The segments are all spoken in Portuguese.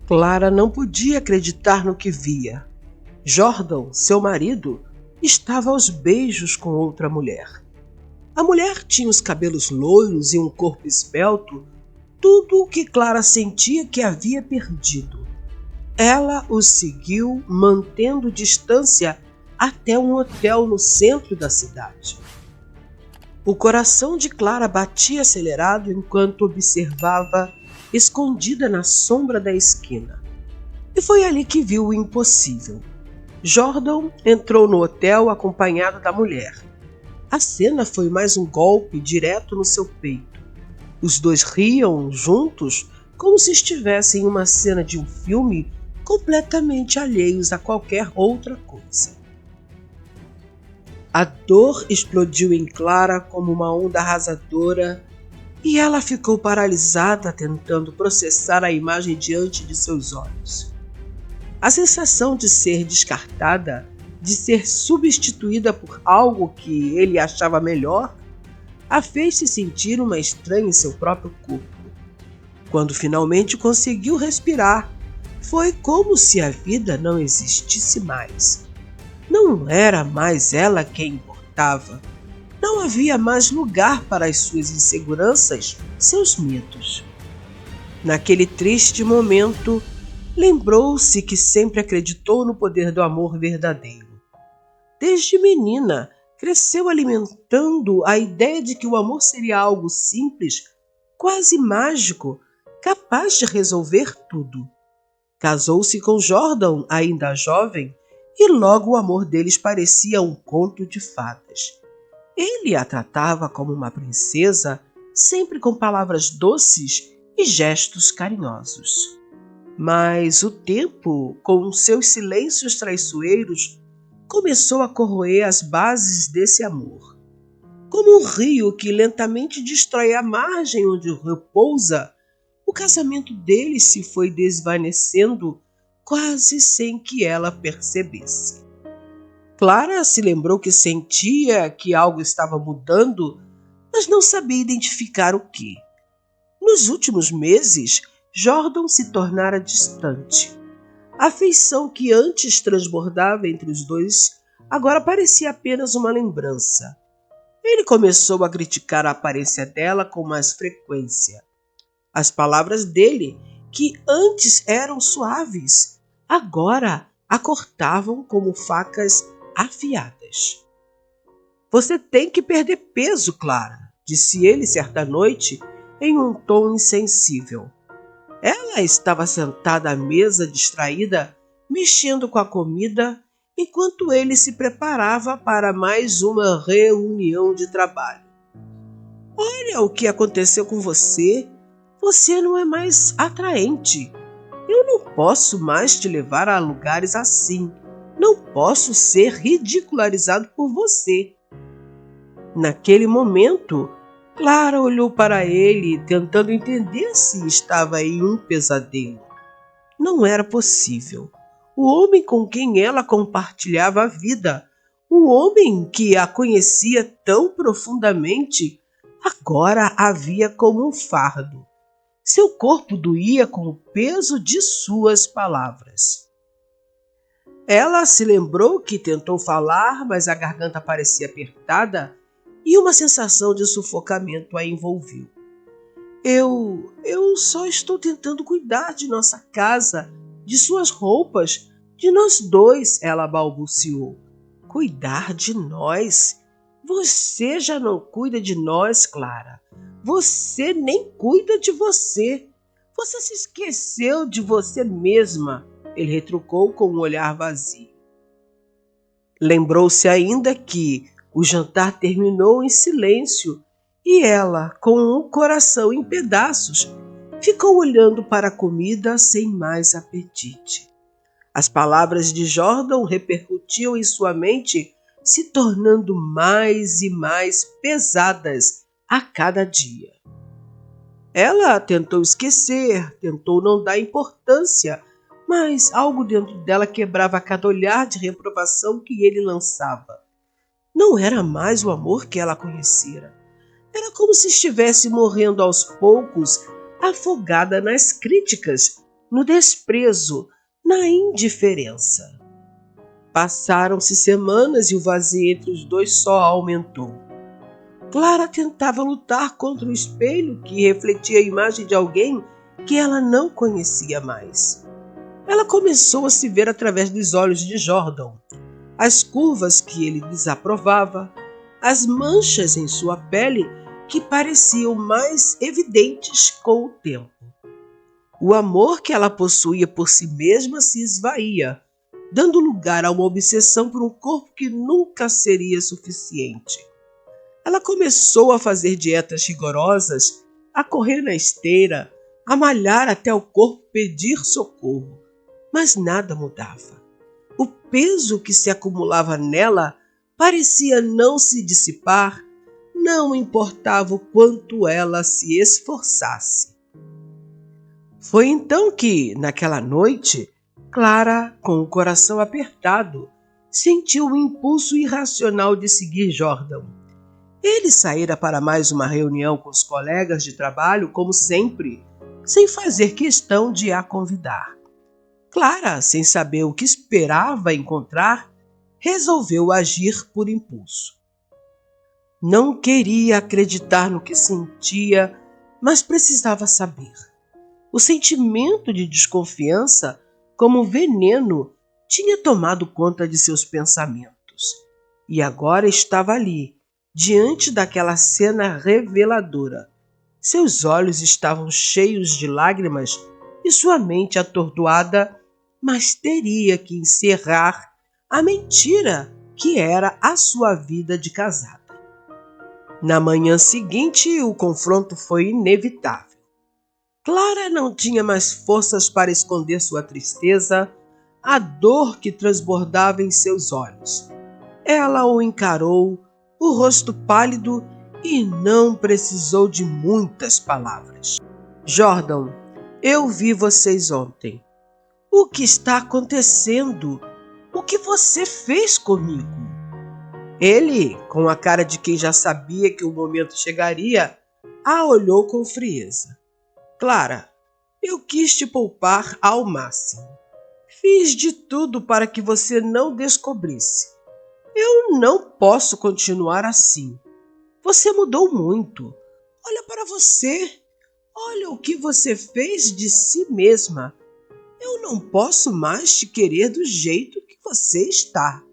Clara não podia acreditar no que via. Jordan, seu marido, estava aos beijos com outra mulher. A mulher tinha os cabelos loiros e um corpo esbelto, tudo o que Clara sentia que havia perdido. Ela o seguiu, mantendo distância até um hotel no centro da cidade. O coração de Clara batia acelerado enquanto observava, escondida na sombra da esquina. E foi ali que viu o impossível. Jordan entrou no hotel acompanhado da mulher. A cena foi mais um golpe direto no seu peito. Os dois riam juntos, como se estivessem em uma cena de um filme, completamente alheios a qualquer outra coisa. A dor explodiu em Clara como uma onda arrasadora e ela ficou paralisada tentando processar a imagem diante de seus olhos. A sensação de ser descartada, de ser substituída por algo que ele achava melhor, a fez se sentir uma estranha em seu próprio corpo. Quando finalmente conseguiu respirar, foi como se a vida não existisse mais. Não era mais ela quem importava. Não havia mais lugar para as suas inseguranças, seus medos. Naquele triste momento, lembrou-se que sempre acreditou no poder do amor verdadeiro. Desde menina, cresceu alimentando a ideia de que o amor seria algo simples, quase mágico, capaz de resolver tudo. Casou-se com Jordan, ainda jovem, e logo o amor deles parecia um conto de fadas. Ele a tratava como uma princesa, sempre com palavras doces e gestos carinhosos. Mas o tempo, com seus silêncios traiçoeiros, começou a corroer as bases desse amor. Como um rio que lentamente destrói a margem onde repousa, o casamento deles se foi desvanecendo quase sem que ela percebesse. Clara se lembrou que sentia que algo estava mudando, mas não sabia identificar o que. Nos últimos meses, Jordan se tornara distante. A afeição que antes transbordava entre os dois agora parecia apenas uma lembrança. Ele começou a criticar a aparência dela com mais frequência. As palavras dele, que antes eram suaves, agora a cortavam como facas afiadas. Você tem que perder peso, Clara, disse ele certa noite em um tom insensível. Ela estava sentada à mesa distraída, mexendo com a comida, enquanto ele se preparava para mais uma reunião de trabalho. Olha o que aconteceu com você. Você não é mais atraente. Eu não posso mais te levar a lugares assim. Não posso ser ridicularizado por você. Naquele momento, Clara olhou para ele, tentando entender se estava em um pesadelo. Não era possível. O homem com quem ela compartilhava a vida, o homem que a conhecia tão profundamente, agora a via como um fardo. Seu corpo doía com o peso de suas palavras. Ela se lembrou que tentou falar, mas a garganta parecia apertada e uma sensação de sufocamento a envolveu. Eu só estou tentando cuidar de nossa casa, de suas roupas, de nós dois, ela balbuciou. Cuidar de nós? Você já não cuida de nós, Clara. Você nem cuida de você. Você se esqueceu de você mesma, ele retrucou com um olhar vazio. Lembrou-se ainda que o jantar terminou em silêncio e ela, com o coração em pedaços, ficou olhando para a comida sem mais apetite. As palavras de Jordan repercutiam em sua mente, se tornando mais e mais pesadas a cada dia. Ela tentou esquecer, tentou não dar importância, mas algo dentro dela quebrava cada olhar de reprovação que ele lançava. Não era mais o amor que ela conhecera. Era como se estivesse morrendo aos poucos, afogada nas críticas, no desprezo, na indiferença. Passaram-se semanas e o vazio entre os dois só aumentou. Clara tentava lutar contra o espelho que refletia a imagem de alguém que ela não conhecia mais. Ela começou a se ver através dos olhos de Jordan, as curvas que ele desaprovava, as manchas em sua pele que pareciam mais evidentes com o tempo. O amor que ela possuía por si mesma se esvaía, dando lugar a uma obsessão por um corpo que nunca seria suficiente. Ela começou a fazer dietas rigorosas, a correr na esteira, a malhar até o corpo pedir socorro, mas nada mudava. O peso que se acumulava nela parecia não se dissipar, não importava o quanto ela se esforçasse. Foi então que, naquela noite, Clara, com o coração apertado, sentiu o impulso irracional de seguir Jordan. Ele saíra para mais uma reunião com os colegas de trabalho, como sempre, sem fazer questão de a convidar. Clara, sem saber o que esperava encontrar, resolveu agir por impulso. Não queria acreditar no que sentia, mas precisava saber. O sentimento de desconfiança, como veneno, tinha tomado conta de seus pensamentos. E agora estava ali, diante daquela cena reveladora. Seus olhos estavam cheios de lágrimas e sua mente atordoada, mas teria que encerrar a mentira que era a sua vida de casada. Na manhã seguinte, o confronto foi inevitável. Clara não tinha mais forças para esconder sua tristeza, a dor que transbordava em seus olhos. Ela o encarou, o rosto pálido, e não precisou de muitas palavras. Jordan, eu vi vocês ontem. O que está acontecendo? O que você fez comigo? Ele, com a cara de quem já sabia que o momento chegaria, a olhou com frieza. Clara, eu quis te poupar ao máximo. Fiz de tudo para que você não descobrisse. Eu não posso continuar assim. Você mudou muito. Olha para você. Olha o que você fez de si mesma. Eu não posso mais te querer do jeito que você está.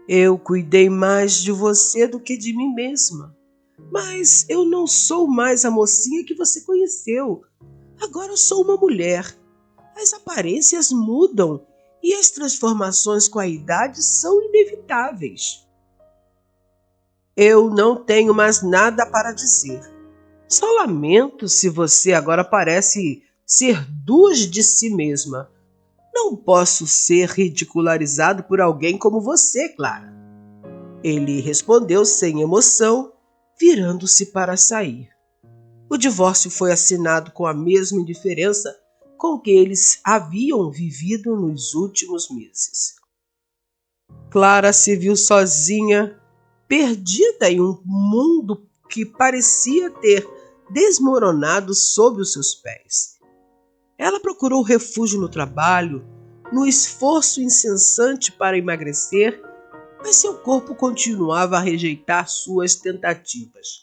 Eu cuidei mais de você do que de mim mesma. Mas eu não sou mais a mocinha que você conheceu. Agora eu sou uma mulher. As aparências mudam e as transformações com a idade são inevitáveis. Eu não tenho mais nada para dizer. Só lamento se você agora parece ser duas de si mesma. Não posso ser ridicularizado por alguém como você, Clara. Ele respondeu sem emoção, virando-se para sair. O divórcio foi assinado com a mesma indiferença com que eles haviam vivido nos últimos meses. Clara se viu sozinha, perdida em um mundo que parecia ter desmoronado sob os seus pés. Ela procurou refúgio no trabalho, no esforço incessante para emagrecer, mas seu corpo continuava a rejeitar suas tentativas.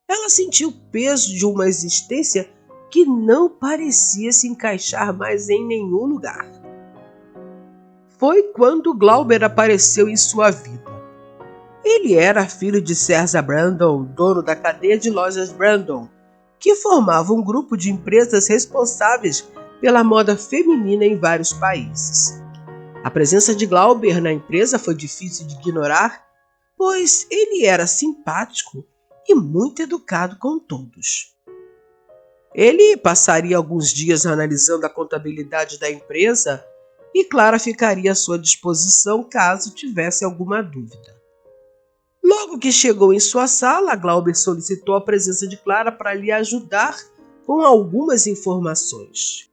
Ela sentiu o peso de uma existência que não parecia se encaixar mais em nenhum lugar. Foi quando Glauber apareceu em sua vida. Ele era filho de César Brandon, dono da cadeia de lojas Brandon, que formava um grupo de empresas responsáveis pela moda feminina em vários países. A presença de Glauber na empresa foi difícil de ignorar, pois ele era simpático e muito educado com todos. Ele passaria alguns dias analisando a contabilidade da empresa e Clara ficaria à sua disposição caso tivesse alguma dúvida. Logo que chegou em sua sala, Glauber solicitou a presença de Clara para lhe ajudar com algumas informações.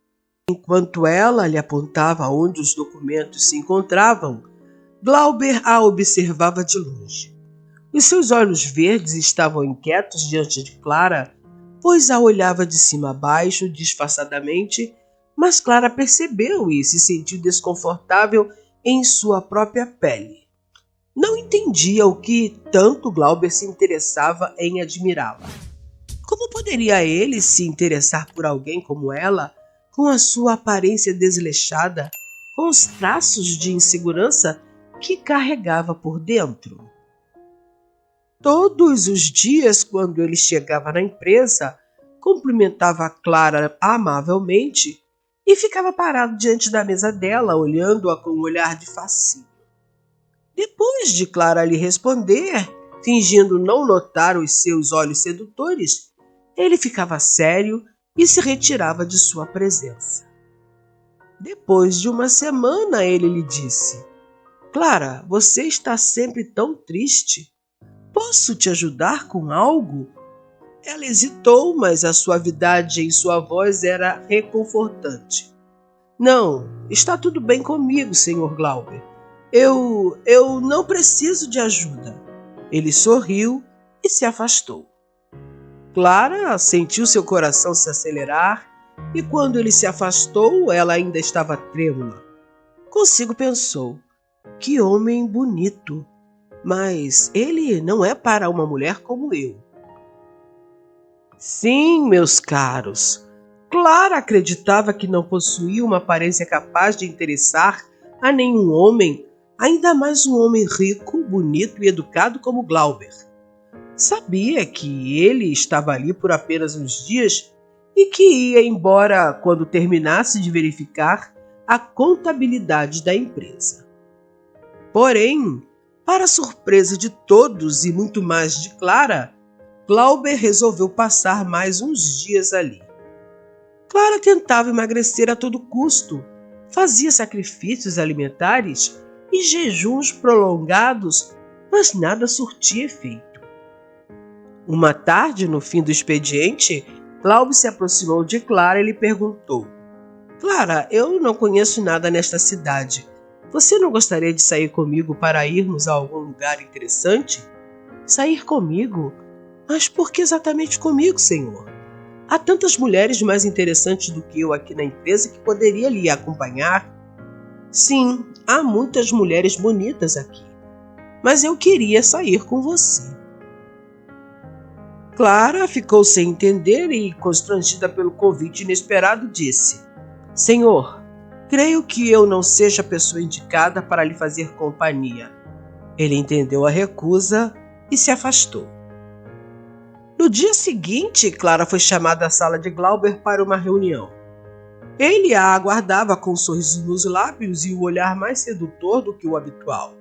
Enquanto ela lhe apontava onde os documentos se encontravam, Glauber a observava de longe. Os seus olhos verdes estavam inquietos diante de Clara, pois a olhava de cima a baixo, disfarçadamente, mas Clara percebeu e se sentiu desconfortável em sua própria pele. Não entendia o que tanto Glauber se interessava em admirá-la. Como poderia ele se interessar por alguém como ela, com a sua aparência desleixada, com os traços de insegurança que carregava por dentro? Todos os dias, quando ele chegava na empresa, cumprimentava a Clara amavelmente e ficava parado diante da mesa dela, olhando-a com um olhar de fascínio. Depois de Clara lhe responder, fingindo não notar os seus olhos sedutores, ele ficava sério e se retirava de sua presença. Depois de uma semana, ele lhe disse: Clara, você está sempre tão triste. Posso te ajudar com algo? Ela hesitou, mas a suavidade em sua voz era reconfortante. Não, está tudo bem comigo, Sr. Glauber. Eu não preciso de ajuda. Ele sorriu e se afastou. Clara sentiu seu coração se acelerar e quando ele se afastou, ela ainda estava trêmula. Consigo pensou, que homem bonito, mas ele não é para uma mulher como eu. Sim, meus caros, Clara acreditava que não possuía uma aparência capaz de interessar a nenhum homem, ainda mais um homem rico, bonito e educado como Glauber. Sabia que ele estava ali por apenas uns dias e que ia embora quando terminasse de verificar a contabilidade da empresa. Porém, para surpresa de todos e muito mais de Clara, Glauber resolveu passar mais uns dias ali. Clara tentava emagrecer a todo custo, fazia sacrifícios alimentares e jejuns prolongados, mas nada surtia efeito. Uma tarde, no fim do expediente, Glauber se aproximou de Clara e lhe perguntou: Clara, eu não conheço nada nesta cidade. Você não gostaria de sair comigo para irmos a algum lugar interessante? Sair comigo? Mas por que exatamente comigo, senhor? Há tantas mulheres mais interessantes do que eu aqui na empresa que poderia lhe acompanhar. Sim, há muitas mulheres bonitas aqui, mas eu queria sair com você. Clara ficou sem entender e, constrangida pelo convite inesperado, disse: Senhor, creio que eu não seja a pessoa indicada para lhe fazer companhia. Ele entendeu a recusa e se afastou. No dia seguinte, Clara foi chamada à sala de Glauber para uma reunião. Ele a aguardava com um sorriso nos lábios e o olhar mais sedutor do que o habitual.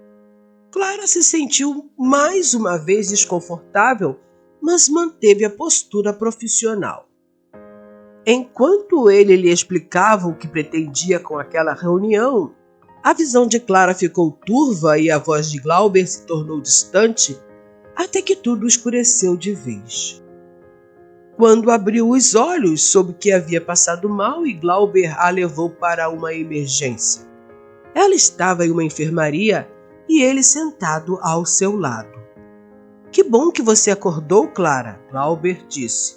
Clara se sentiu mais uma vez desconfortável, mas manteve a postura profissional. Enquanto ele lhe explicava o que pretendia com aquela reunião, a visão de Clara ficou turva e a voz de Glauber se tornou distante, até que tudo escureceu de vez. Quando abriu os olhos, soube que havia passado mal e Glauber a levou para uma emergência. Ela estava em uma enfermaria e ele sentado ao seu lado. Que bom que você acordou, Clara, Glauber disse.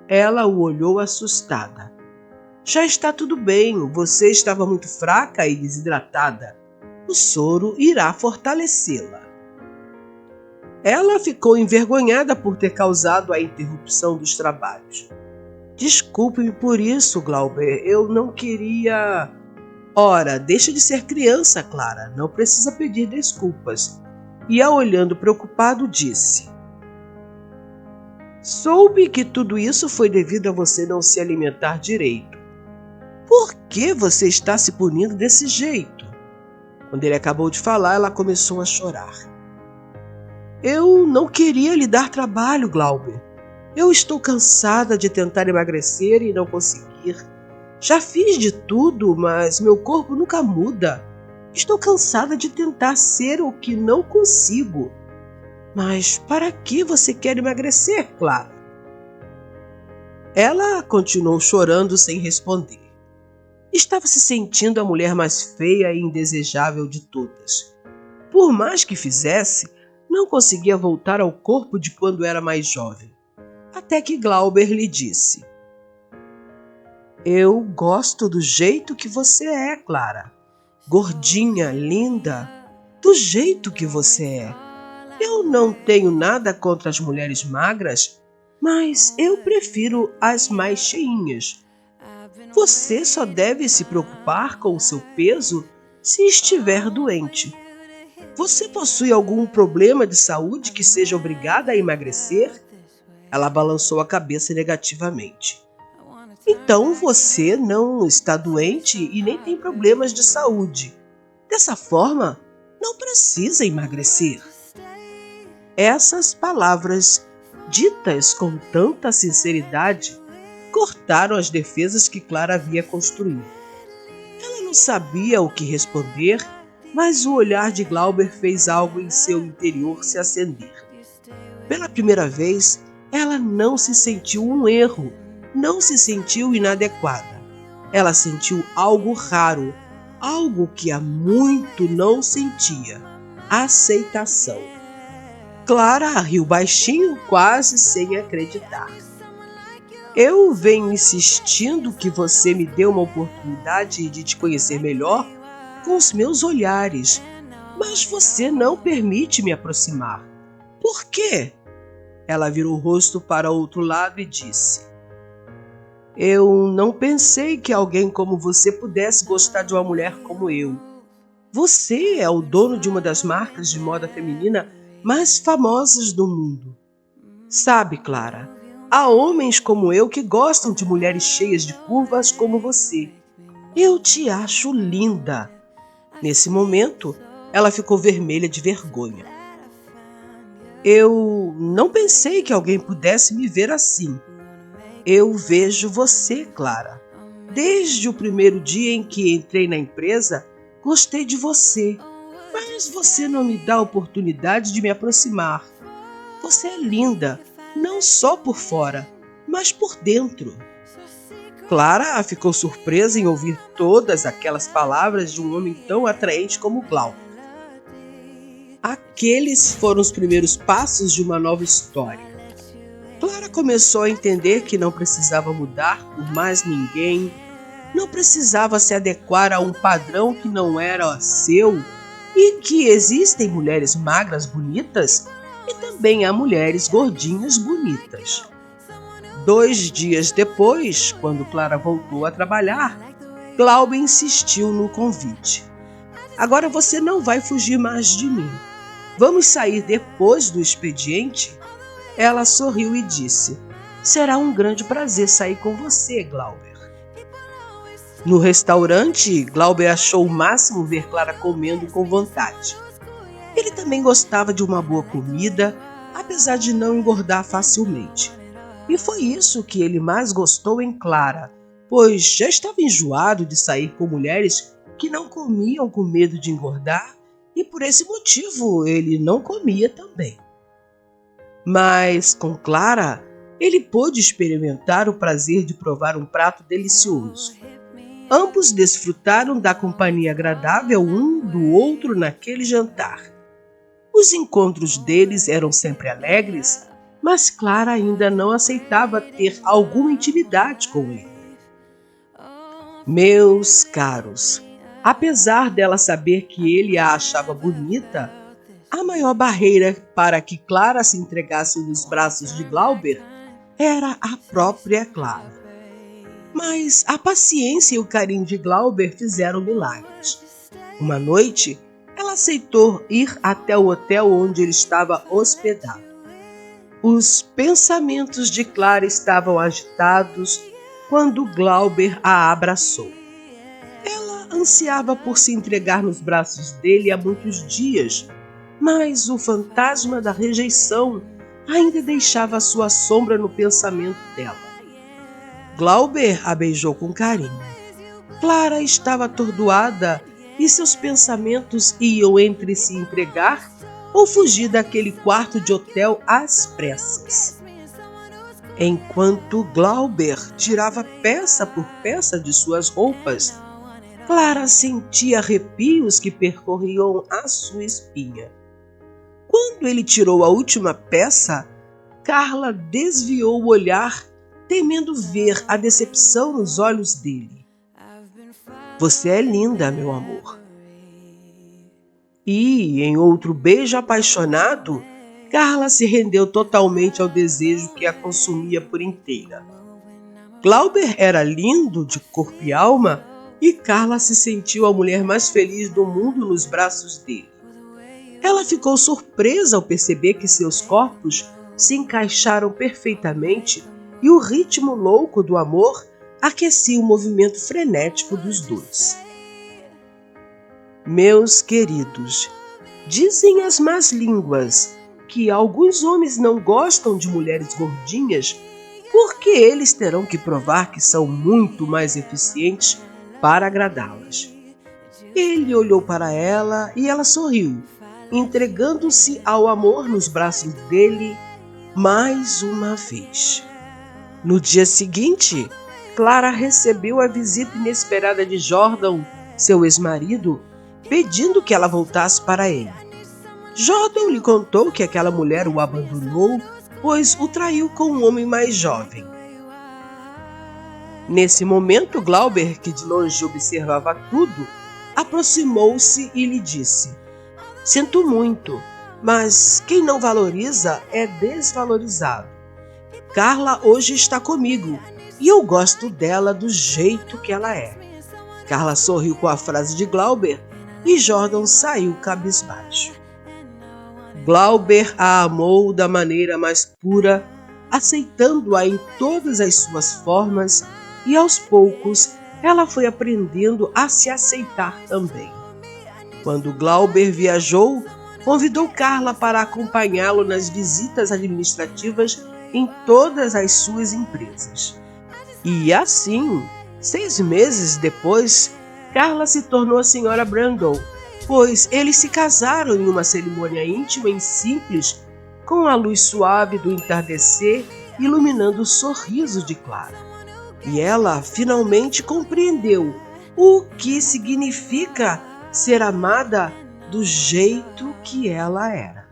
Ela o olhou assustada. Já está tudo bem, você estava muito fraca e desidratada. O soro irá fortalecê-la. Ela ficou envergonhada por ter causado a interrupção dos trabalhos. Desculpe-me por isso, Glauber, eu não queria... Ora, deixa de ser criança, Clara, não precisa pedir desculpas. E, olhando preocupado, disse: Soube que tudo isso foi devido a você não se alimentar direito. Por que você está se punindo desse jeito? Quando ele acabou de falar, ela começou a chorar. Eu não queria lhe dar trabalho, Glauber. Eu estou cansada de tentar emagrecer e não conseguir. Já fiz de tudo, mas meu corpo nunca muda. Estou cansada de tentar ser o que não consigo. Mas para que você quer emagrecer, Clara? Ela continuou chorando sem responder. Estava se sentindo a mulher mais feia e indesejável de todas. Por mais que fizesse, não conseguia voltar ao corpo de quando era mais jovem. Até que Glauber lhe disse: Eu gosto do jeito que você é, Clara. Gordinha, linda, do jeito que você é. Eu não tenho nada contra as mulheres magras, mas eu prefiro as mais cheinhas. Você só deve se preocupar com o seu peso se estiver doente. Você possui algum problema de saúde que seja obrigada a emagrecer? Ela balançou a cabeça negativamente. Então você não está doente e nem tem problemas de saúde. Dessa forma, não precisa emagrecer. Essas palavras, ditas com tanta sinceridade, cortaram as defesas que Clara havia construído. Ela não sabia o que responder, mas o olhar de Glauber fez algo em seu interior se acender. Pela primeira vez, ela não se sentiu um erro, não se sentiu inadequada. Ela sentiu algo raro, algo que há muito não sentia: aceitação. Clara riu baixinho, quase sem acreditar. Eu venho insistindo que você me dê uma oportunidade de te conhecer melhor com os meus olhares, mas você não permite me aproximar. Por quê? Ela virou o rosto para o outro lado e disse: Eu não pensei que alguém como você pudesse gostar de uma mulher como eu. Você é o dono de uma das marcas de moda feminina mais famosas do mundo. Sabe, Clara, há homens como eu que gostam de mulheres cheias de curvas como você. Eu te acho linda. Nesse momento, ela ficou vermelha de vergonha. Eu não pensei que alguém pudesse me ver assim. Eu vejo você, Clara. Desde o primeiro dia em que entrei na empresa, gostei de você, mas você não me dá a oportunidade de me aproximar. Você é linda, não só por fora, mas por dentro. Clara ficou surpresa em ouvir todas aquelas palavras de um homem tão atraente como Glauber. Aqueles foram os primeiros passos de uma nova história. Clara começou a entender que não precisava mudar por mais ninguém, não precisava se adequar a um padrão que não era seu e que existem mulheres magras bonitas e também há mulheres gordinhas bonitas. 2 dias depois, quando Clara voltou a trabalhar, Glauber insistiu no convite. Agora você não vai fugir mais de mim. Vamos sair depois do expediente? Ela sorriu e disse: Será um grande prazer sair com você, Glauber. No restaurante, Glauber achou o máximo ver Clara comendo com vontade. Ele também gostava de uma boa comida, apesar de não engordar facilmente. E foi isso que ele mais gostou em Clara, pois já estava enjoado de sair com mulheres que não comiam com medo de engordar, e por esse motivo ele não comia também. Mas com Clara, ele pôde experimentar o prazer de provar um prato delicioso. Ambos desfrutaram da companhia agradável um do outro naquele jantar. Os encontros deles eram sempre alegres, mas Clara ainda não aceitava ter alguma intimidade com ele. Meus caros, apesar dela saber que ele a achava bonita, a maior barreira para que Clara se entregasse nos braços de Glauber era a própria Clara. Mas a paciência e o carinho de Glauber fizeram milagres. Uma noite, ela aceitou ir até o hotel onde ele estava hospedado. Os pensamentos de Clara estavam agitados quando Glauber a abraçou. Ela ansiava por se entregar nos braços dele há muitos dias, mas o fantasma da rejeição ainda deixava sua sombra no pensamento dela. Glauber a beijou com carinho. Clara estava atordoada e seus pensamentos iam entre se entregar ou fugir daquele quarto de hotel às pressas. Enquanto Glauber tirava peça por peça de suas roupas, Clara sentia arrepios que percorriam a sua espinha. Quando ele tirou a última peça, Carla desviou o olhar temendo ver a decepção nos olhos dele. Você é linda, meu amor. E, em outro beijo apaixonado, Carla se rendeu totalmente ao desejo que a consumia por inteira. Glauber era lindo de corpo e alma, e Carla se sentiu a mulher mais feliz do mundo nos braços dele. Ela ficou surpresa ao perceber que seus corpos se encaixaram perfeitamente e o ritmo louco do amor aquecia o movimento frenético dos dois. Meus queridos, dizem as más línguas que alguns homens não gostam de mulheres gordinhas porque eles terão que provar que são muito mais eficientes para agradá-las. Ele olhou para ela e ela sorriu, entregando-se ao amor nos braços dele mais uma vez. No dia seguinte, Clara recebeu a visita inesperada de Jordan, seu ex-marido, pedindo que ela voltasse para ele. Jordan lhe contou que aquela mulher o abandonou, pois o traiu com um homem mais jovem. Nesse momento, Glauber, que de longe observava tudo, aproximou-se e lhe disse: Sinto muito, mas quem não valoriza é desvalorizado. Carla hoje está comigo e eu gosto dela do jeito que ela é. Carla sorriu com a frase de Glauber e Jordan saiu cabisbaixo. Glauber a amou da maneira mais pura, aceitando-a em todas as suas formas, e aos poucos ela foi aprendendo a se aceitar também. Quando Glauber viajou, convidou Carla para acompanhá-lo nas visitas administrativas em todas as suas empresas. E assim, 6 meses depois, Carla se tornou a Sra. Brandon, pois eles se casaram em uma cerimônia íntima e simples, com a luz suave do entardecer iluminando o sorriso de Clara. E ela finalmente compreendeu o que significa ser amada do jeito que ela era.